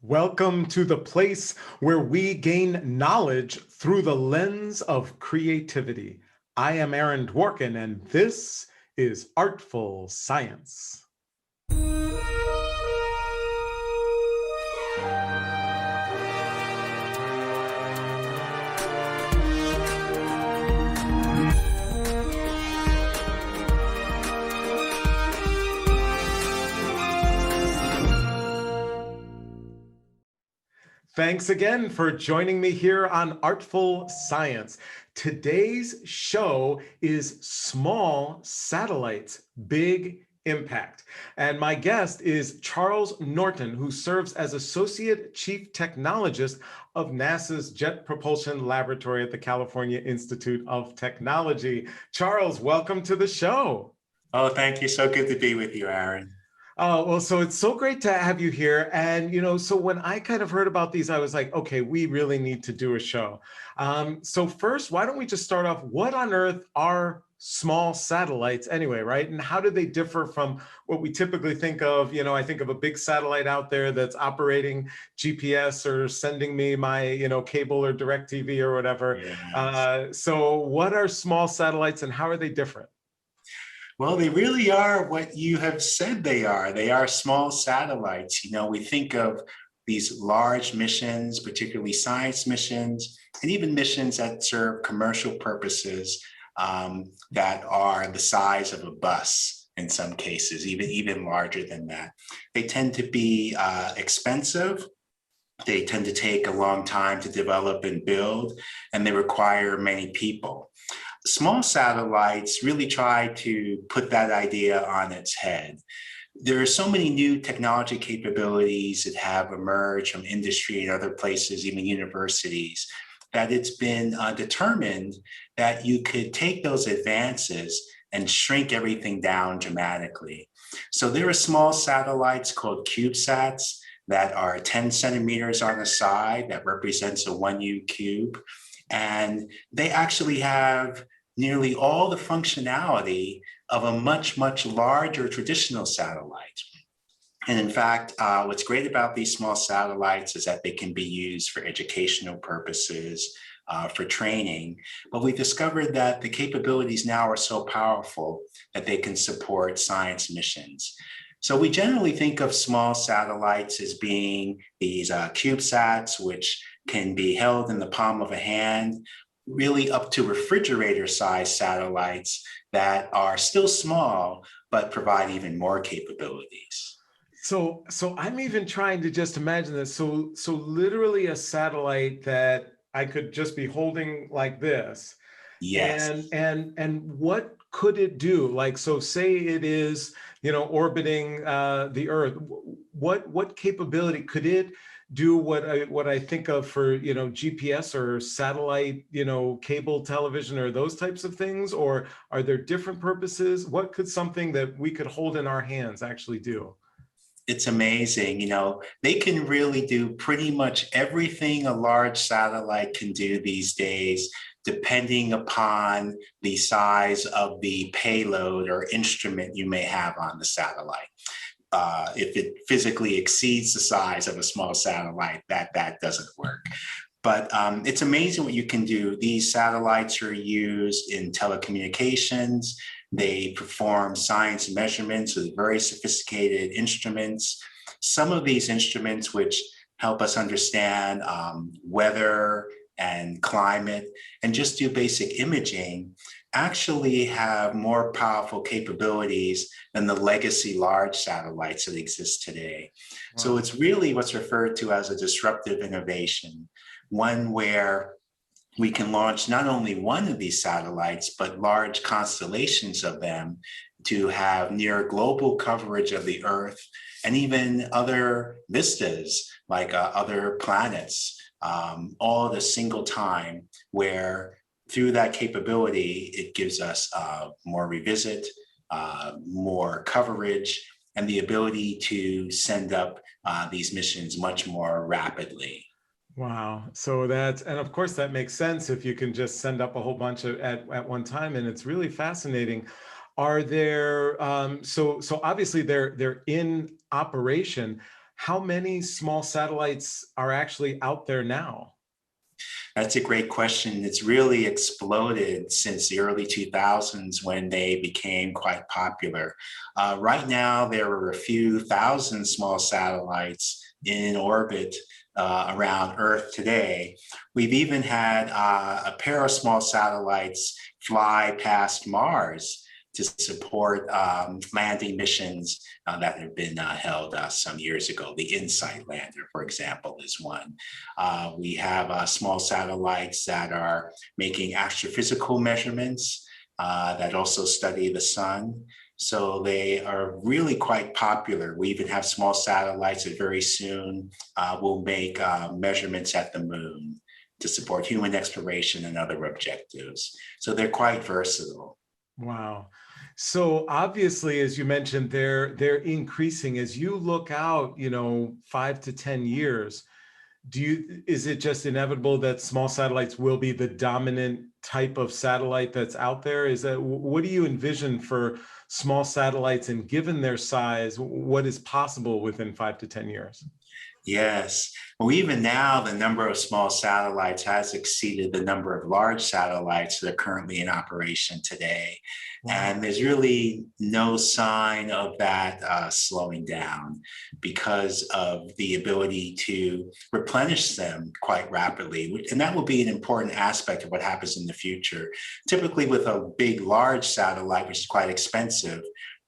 Welcome to the place where we gain knowledge through the lens of creativity. I am Aaron Dworkin, and this is Artful Science. Thanks again for joining me here on Artful Science. Today's show is Small Satellites, Big Impact. And my guest is Charles Norton, who serves as Associate Chief Technologist of NASA's Jet Propulsion Laboratory at the California Institute of Technology. Charles, welcome to the show. Oh, thank you. So good to be with you, Aaron. Oh, well, so it's so great to have you here. And, so when I kind of heard about these, I was like, okay, we really need to do a show. So first, why don't we just start off, what on earth are small satellites anyway, right? And how do they differ from what we typically think of? I think of a big satellite out there that's operating GPS or sending me my, cable or direct TV or whatever. Yes. So what are small satellites and how are they different? Well, they really are what you have said they are. They are small satellites. We think of these large missions, particularly science missions, and even missions that serve commercial purposes that are the size of a bus in some cases, even larger than that. They tend to be expensive. They tend to take a long time to develop and build, and they require many people. Small satellites really try to put that idea on its head. There are so many new technology capabilities that have emerged from industry and other places, even universities, that it's been determined that you could take those advances and shrink everything down dramatically. So there are small satellites called CubeSats that are 10 centimeters on the side, that represents a 1U cube. And they actually have nearly all the functionality of a much, much larger traditional satellite. And in fact, what's great about these small satellites is that they can be used for educational purposes, for training. But we discovered that the capabilities now are so powerful that they can support science missions. So we generally think of small satellites as being these CubeSats, which can be held in the palm of a hand, really up to refrigerator-sized satellites that are still small, but provide even more capabilities. So I'm even trying to just imagine this. So literally a satellite that I could just be holding like this. Yes. And what could it do? Like, so say it is, orbiting the Earth. What capability could it do? What I think of for GPS or satellite, cable television or those types of things? Or are there different purposes? What could something that we could hold in our hands actually do? It's amazing. They can really do pretty much everything a large satellite can do these days, depending upon the size of the payload or instrument you may have on the satellite. If it physically exceeds the size of a small satellite, that doesn't work. But it's amazing what you can do. These satellites are used in telecommunications. They perform science measurements with very sophisticated instruments. Some of these instruments, which help us understand weather and climate and just do basic imaging, actually have more powerful capabilities than the legacy large satellites that exist today. Wow. So it's really what's referred to as a disruptive innovation, one where we can launch not only one of these satellites, but large constellations of them to have near global coverage of the Earth and even other vistas like other planets, all at a single time, where through that capability, it gives us more revisit, more coverage, and the ability to send up these missions much more rapidly. Wow. So and of course that makes sense if you can just send up a whole bunch at one time, and it's really fascinating. Are there, so obviously they're in operation. how many small satellites are actually out there now? That's a great question. It's really exploded since the early 2000s when they became quite popular. Right now, there are a few thousand small satellites in orbit around Earth today. We've even had a pair of small satellites fly past Mars to support landing missions that have been held some years ago. The InSight lander, for example, is one. We have small satellites that are making astrophysical measurements that also study the sun. So they are really quite popular. We even have small satellites that very soon will make measurements at the moon to support human exploration and other objectives. So they're quite versatile. Wow. So obviously, as you mentioned, they're increasing. As you look out, 5 to 10 years, is it just inevitable that small satellites will be the dominant type of satellite that's out there? What do you envision for small satellites, and given their size, what is possible within 5 to 10 years? Yes. Well, even now, the number of small satellites has exceeded the number of large satellites that are currently in operation today. Wow. And there's really no sign of that slowing down because of the ability to replenish them quite rapidly. And that will be an important aspect of what happens in the future. Typically, with a big, large satellite, which is quite expensive,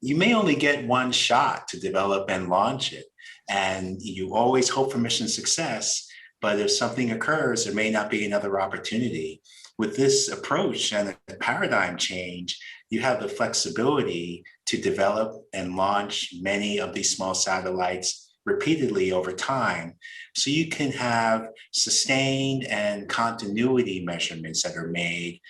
you may only get one shot to develop and launch it. And you always hope for mission success, but if something occurs, there may not be another opportunity. With this approach and a paradigm change, you have the flexibility to develop and launch many of these small satellites repeatedly over time. So you can have sustained and continuity measurements that are made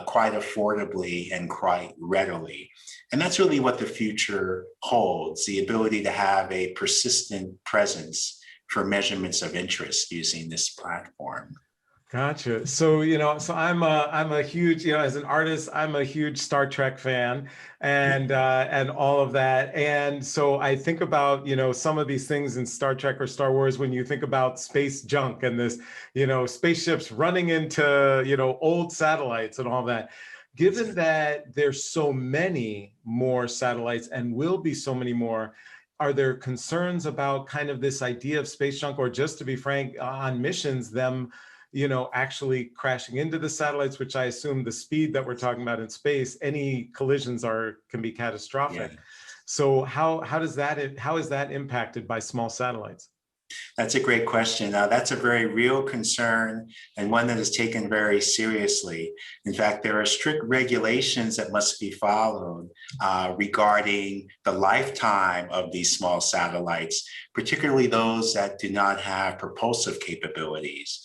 quite affordably and quite readily. And that's really what the future holds, the ability to have a persistent presence for measurements of interest using this platform. Gotcha. So, I'm a huge, as an artist, I'm a huge Star Trek fan, and all of that. And so I think about, some of these things in Star Trek or Star Wars when you think about space junk and this, spaceships running into, old satellites and all that. Given that there's so many more satellites and will be so many more, are there concerns about kind of this idea of space junk, or just to be frank, on missions, them actually crashing into the satellites, which I assume the speed that we're talking about in space, any collisions can be Yeah. catastrophic. So how is that impacted by small satellites? That's a great question. That's a very real concern and one that is taken very seriously. In fact, there are strict regulations that must be followed regarding the lifetime of these small satellites, particularly those that do not have propulsive capabilities.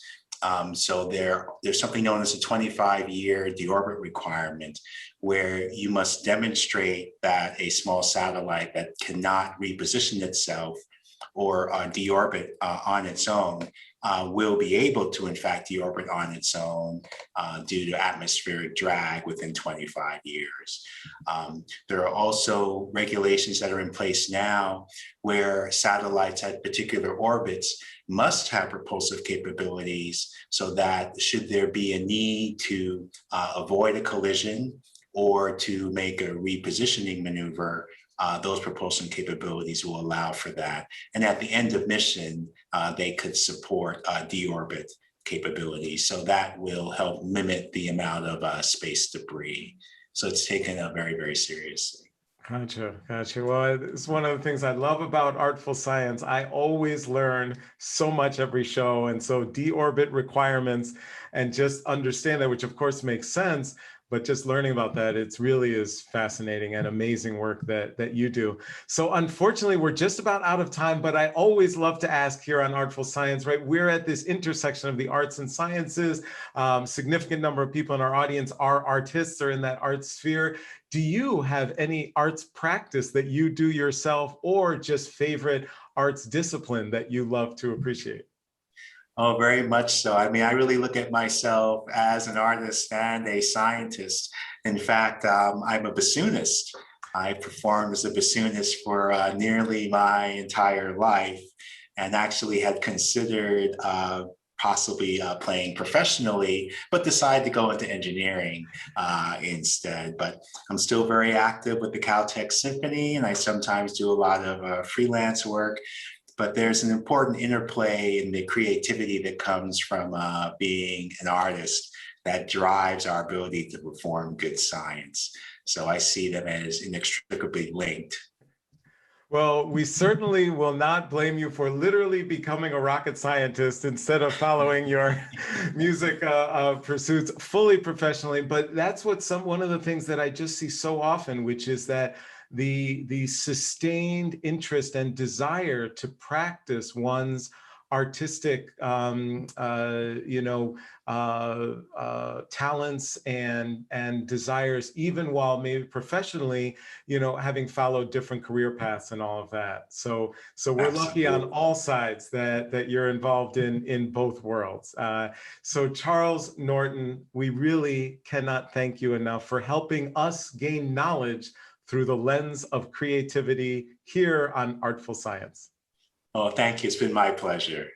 So there's something known as a 25-year deorbit requirement, where you must demonstrate that a small satellite that cannot reposition itself or deorbit on its own will be able to, in fact, deorbit on its own due to atmospheric drag within 25 years. There are also regulations that are in place now where satellites at particular orbits must have propulsive capabilities so that should there be a need to avoid a collision or to make a repositioning maneuver, those propulsion capabilities will allow for that. And at the end of mission, they could support deorbit capabilities. So that will help limit the amount of space debris. So it's taken very, very seriously. Gotcha, gotcha. Well, it's one of the things I love about Artful Science. I always learn so much every show. And so deorbit requirements and just understand that, which of course makes sense, but just learning about that, it's really is fascinating and amazing work that you do. So unfortunately, we're just about out of time, but I always love to ask here on Artful Science, right? We're at this intersection of the arts and sciences. Significant number of people in our audience are artists or in that art sphere. Do you have any arts practice that you do yourself, or just favorite arts discipline that you love to appreciate? Oh, very much so. I mean, I really look at myself as an artist and a scientist. In fact, I'm a bassoonist. I performed as a bassoonist for nearly my entire life. and actually had considered possibly playing professionally, but decided to go into engineering instead. But I'm still very active with the Caltech Symphony, and I sometimes do a lot of freelance work. But there's an important interplay in the creativity that comes from being an artist that drives our ability to perform good science. So I see them as inextricably linked. Well, we certainly will not blame you for literally becoming a rocket scientist instead of following your music pursuits fully professionally. But that's what one of the things that I just see so often, which is that the sustained interest and desire to practice one's artistic, talents and desires, even while maybe professionally, having followed different career paths and all of that. So we're lucky on Absolutely. all sides that you're involved in both worlds. So Charles Norton, we really cannot thank you enough for helping us gain knowledge through the lens of creativity here on Artful Science. Oh, thank you. It's been my pleasure.